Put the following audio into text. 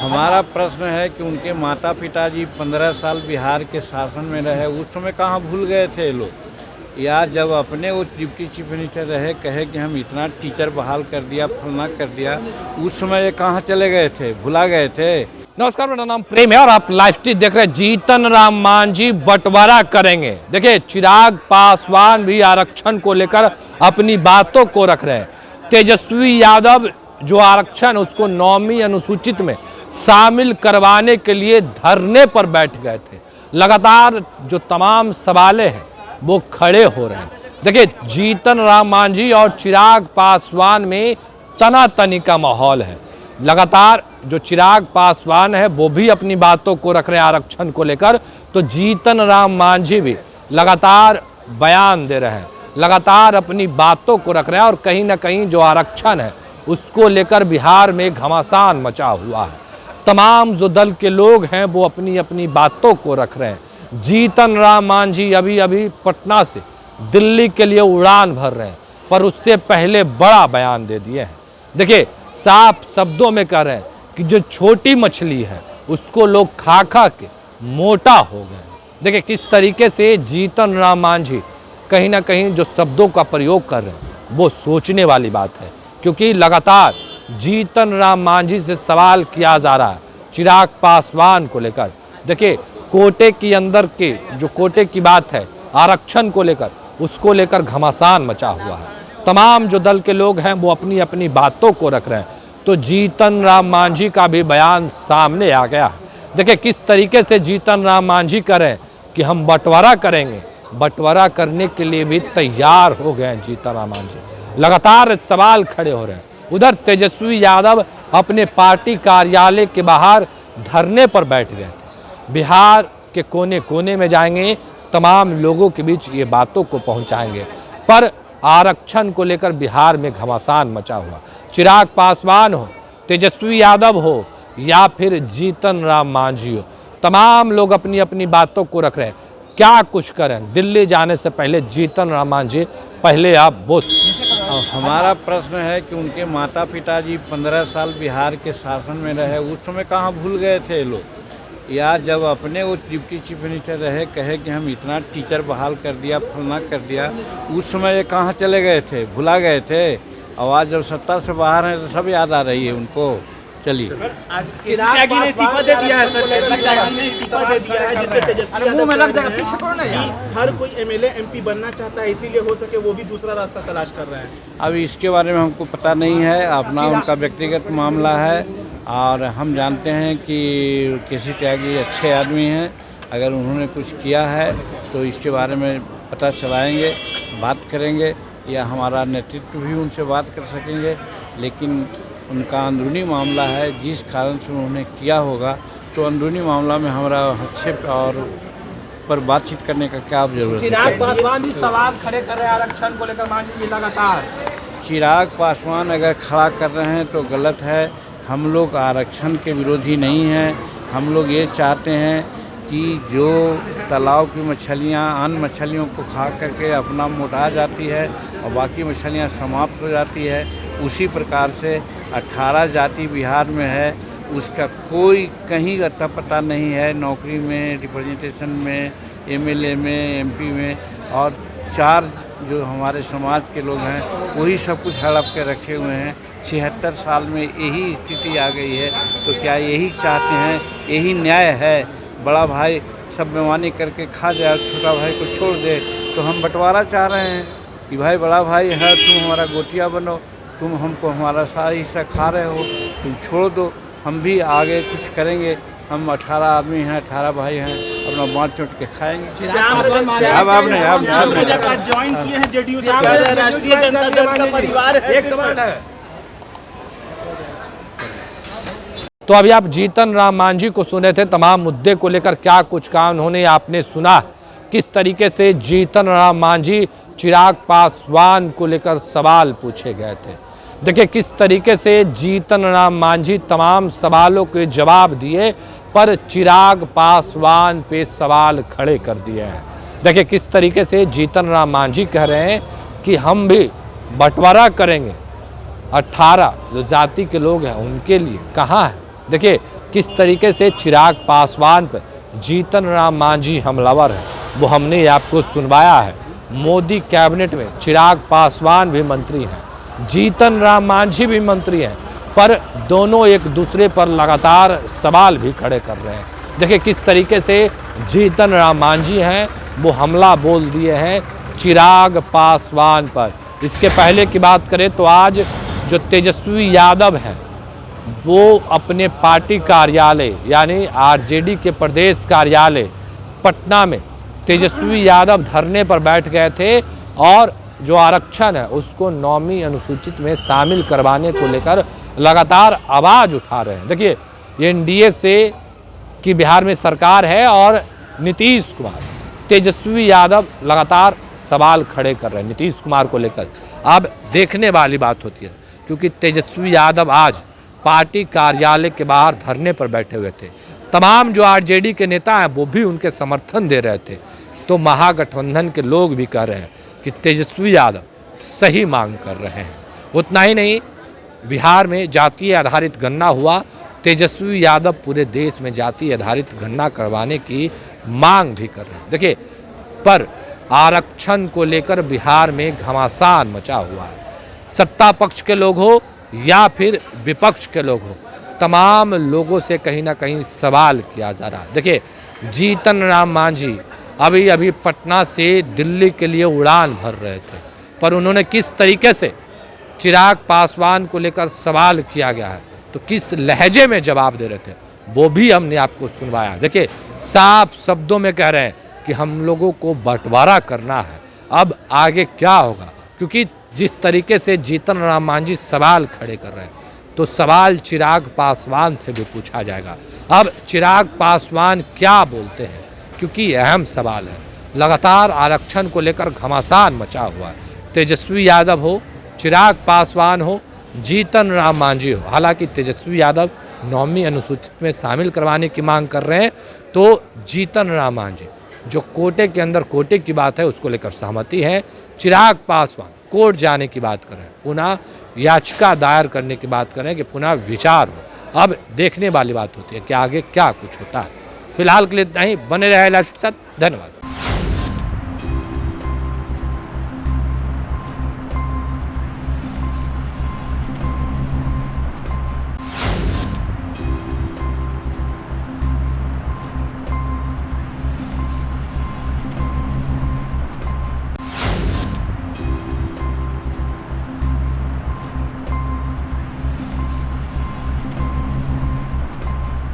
हमारा प्रश्न है कि उनके माता पिताजी 15 साल बिहार के शासन में रहे, उस समय कहाँ भूल गए थे लोग। या जब अपने वो डिप्टी चीफ मिनिस्टर रहे, कहे कि हम इतना टीचर बहाल कर दिया, फलना कर दिया, उस समय ये कहाँ चले गए थे, भुला गए थे। नमस्कार, मेरा नाम प्रेम है और आप लाइव स्ट्रीम देख रहे हैं। जीतन राम मांझी बंटवारा करेंगे। देखिए, चिराग पासवान भी आरक्षण को लेकर अपनी बातों को रख रहे हैं। तेजस्वी यादव जो आरक्षण उसको 9वीं अनुसूचित में शामिल करवाने के लिए धरने पर बैठ गए थे। लगातार जो तमाम सवालें हैं वो खड़े हो रहे हैं। देखिए, जीतन राम मांझी और चिराग पासवान में तनातनी का माहौल है। लगातार जो चिराग पासवान है वो भी अपनी बातों को रख रहे हैं आरक्षण को लेकर, तो जीतन राम मांझी भी लगातार बयान दे रहे हैं, लगातार अपनी बातों को रख रहे हैं। और कहीं ना कहीं जो आरक्षण है उसको लेकर बिहार में घमासान मचा हुआ है। तमाम जो दल के लोग हैं वो अपनी अपनी बातों को रख रहे हैं। जीतन राम मांझी अभी अभी पटना से दिल्ली के लिए उड़ान भर रहे हैं, पर उससे पहले बड़ा बयान दे दिए हैं। देखिए, साफ शब्दों में कह रहे हैं कि जो छोटी मछली है उसको लोग खा खा के मोटा हो गए। देखिए, किस तरीके से जीतन राम मांझी कहीं ना कहीं जो शब्दों का प्रयोग कर रहे हैं वो सोचने वाली बात है, क्योंकि लगातार जीतन राम मांझी से सवाल किया जा रहा है चिराग पासवान को लेकर। देखिए, कोटे के अंदर के जो कोटे की बात है आरक्षण को लेकर, उसको लेकर घमासान मचा हुआ है। तमाम जो दल के लोग हैं वो अपनी अपनी बातों को रख रहे हैं, तो जीतन राम मांझी का भी बयान सामने आ गया है। देखिए, किस तरीके से जीतन राम मांझी करें कि हम बंटवारा करेंगे, बंटवारा करने के लिए भी तैयार हो गए हैं जीतन राम मांझी। लगातार सवाल खड़े हो रहे हैं। उधर तेजस्वी यादव अपने पार्टी कार्यालय के बाहर धरने पर बैठ गए थे। बिहार के कोने कोने में जाएंगे, तमाम लोगों के बीच ये बातों को पहुंचाएंगे। पर आरक्षण को लेकर बिहार में घमासान मचा हुआ। चिराग पासवान हो, तेजस्वी यादव हो या फिर जीतन राम मांझी हो, तमाम लोग अपनी अपनी बातों को रख रहे हैं। क्या कुछ करें, दिल्ली जाने से पहले जीतन राम मांझी पहले आप वो। हमारा प्रश्न है कि उनके माता पिताजी 15 साल बिहार के शासन में रहे, उस समय कहाँ भूल गए थे लोग। या जब अपने वो डिप्टी चीफ मिनिस्टर रहे, कहे कि हम इतना टीचर बहाल कर दिया, फलना कर दिया, उस समय ये कहाँ चले गए थे, भुला गए थे। आवाज़ जब सत्ता से बाहर है तो सब याद आ रही है उनको। चलिए, चिराग ने इस्तीफा दे दिया है सर, ने इस्तीफा दे दिया है, जिसपे तेजस्वी यादव हर कोई एमएलए एमपी बनना चाहता है, इसीलिए हो सके वो भी दूसरा रास्ता तलाश कर रहे हैं। अब इसके बारे में हमको पता नहीं है, अपना उनका व्यक्तिगत मामला है। और हम जानते हैं कि केसी त्यागी अच्छे आदमी हैं, अगर उन्होंने कुछ किया है तो इसके बारे में पता चलाएंगे, बात करेंगे, या हमारा नेतृत्व भी उनसे बात कर सकेंगे। लेकिन उनका अंदरूनी मामला है, जिस कारण से उन्होंने किया होगा, तो अंदरूनी मामला में हमारा हस्तक्षेप और पर बातचीत करने का क्या जरूरत है। चिराग पासवान भी सवाल खड़े कर रहे हैं आरक्षण को लेकर मांझी लगातार। चिराग पासवान अगर खड़ा कर रहे हैं तो गलत है। हम लोग आरक्षण के विरोधी नहीं हैं। हम लोग ये चाहते हैं कि जो तालाब की मछलियाँ अन्य मछलियों को खा करके अपना मोटा जाती है और बाकी मछलियाँ समाप्त हो जाती है, उसी प्रकार से 18 जाति बिहार में है, उसका कोई कहीं अता पता नहीं है। नौकरी में, रिप्रेजेंटेशन में, एमएलए में, एमपी में, और 4 जो हमारे समाज के लोग हैं वही सब कुछ हड़प के रखे हुए हैं। 76 साल में यही स्थिति आ गई है, तो क्या यही चाहते हैं, यही न्याय है? बड़ा भाई सब बेईमानी करके खा जाए, छोटा भाई को छोड़ दे, तो हम बंटवारा चाह रहे हैं कि भाई बड़ा भाई है, तुम हमारा गोटिया बनो, तुम हमको हमारा सारा हिस्सा खा रहे हो, तुम छोड़ दो, हम भी आगे कुछ करेंगे। हम 18 आदमी हैं, 18 भाई हैं, अपना बाँट चोट के खाएंगे। अब आपने ज्वाइन किए हैं जेडीयू से, राष्ट्रीय जनता दल का परिवार है। तो अभी आप जीतन राम मांझी को सुने थे, तमाम मुद्दे को लेकर क्या कुछ कहा उन्होंने, आपने सुना किस तरीके से जीतन राम मांझी चिराग पासवान को लेकर सवाल पूछे गए थे। देखिए, किस तरीके से जीतन राम मांझी तमाम सवालों के जवाब दिए, पर चिराग पासवान पे सवाल खड़े कर दिए हैं। देखिए, किस तरीके से जीतन राम मांझी कह रहे हैं कि हम भी बंटवारा करेंगे। 18 जो जाति के लोग हैं उनके लिए कहाँ है। देखिए, किस तरीके से चिराग पासवान पर जीतन राम मांझी हमलावर है वो हमने आपको सुनवाया है। मोदी कैबिनेट में चिराग पासवान भी मंत्री हैं, जीतन राम मांझी भी मंत्री हैं, पर दोनों एक दूसरे पर लगातार सवाल भी खड़े कर रहे हैं। देखिए किस तरीके से जीतन राम मांझी हैं वो हमला बोल दिए हैं चिराग पासवान पर। इसके पहले की बात करें तो आज जो तेजस्वी यादव हैं वो अपने पार्टी कार्यालय यानी आरजेडी के प्रदेश कार्यालय पटना में तेजस्वी यादव धरने पर बैठ गए थे और जो आरक्षण है उसको 9वीं अनुसूचित में शामिल करवाने को लेकर लगातार आवाज़ उठा रहे हैं। देखिए ये एनडीए से की बिहार में सरकार है और नीतीश कुमार, तेजस्वी यादव लगातार सवाल खड़े कर रहे हैं नीतीश कुमार को लेकर। अब देखने वाली बात होती है क्योंकि तेजस्वी यादव आज पार्टी कार्यालय के बाहर धरने पर बैठे हुए थे। तमाम जो आरजेडी के नेता हैं वो भी उनके समर्थन दे रहे थे। तो महागठबंधन के लोग भी कह रहे हैं कि तेजस्वी यादव सही मांग कर रहे हैं। उतना ही नहीं, बिहार में जातीय आधारित गणना हुआ, तेजस्वी यादव पूरे देश में जातीय आधारित गणना करवाने की मांग भी कर रहे हैं। देखिए पर आरक्षण को लेकर बिहार में घमासान मचा हुआ है। सत्ता पक्ष के लोग हो या फिर विपक्ष के लोग हो, तमाम लोगों से कहीं ना कहीं सवाल किया जा रहा है। देखिए जीतन राम मांझी अभी अभी पटना से दिल्ली के लिए उड़ान भर रहे थे, पर उन्होंने किस तरीके से चिराग पासवान को लेकर सवाल किया गया है तो किस लहजे में जवाब दे रहे थे वो भी हमने आपको सुनवाया। देखिए साफ शब्दों में कह रहे हैं कि हम लोगों को बंटवारा करना है, अब आगे क्या होगा, क्योंकि जिस तरीके से जीतन राम मांझी सवाल खड़े कर रहे हैं तो सवाल चिराग पासवान से भी पूछा जाएगा। अब चिराग पासवान क्या बोलते हैं, क्योंकि अहम सवाल है। लगातार आरक्षण को लेकर घमासान मचा हुआ है। तेजस्वी यादव हो, चिराग पासवान हो, जीतन राम मांझी हो, हालांकि तेजस्वी यादव 9वीं अनुसूचित में शामिल करवाने की मांग कर रहे हैं तो जीतन राम मांझी जो कोटे के अंदर कोटे की बात है उसको लेकर सहमति है। चिराग पासवान कोर्ट जाने की बात कर रहे हैं, पुनः याचिका दायर करने की बात कर रहे हैं कि पुनः विचार हो। अब देखने वाली बात होती है कि आगे क्या कुछ होता है। फिलहाल के लिए इतना ही, बने रहे लाइव के साथ। धन्यवाद।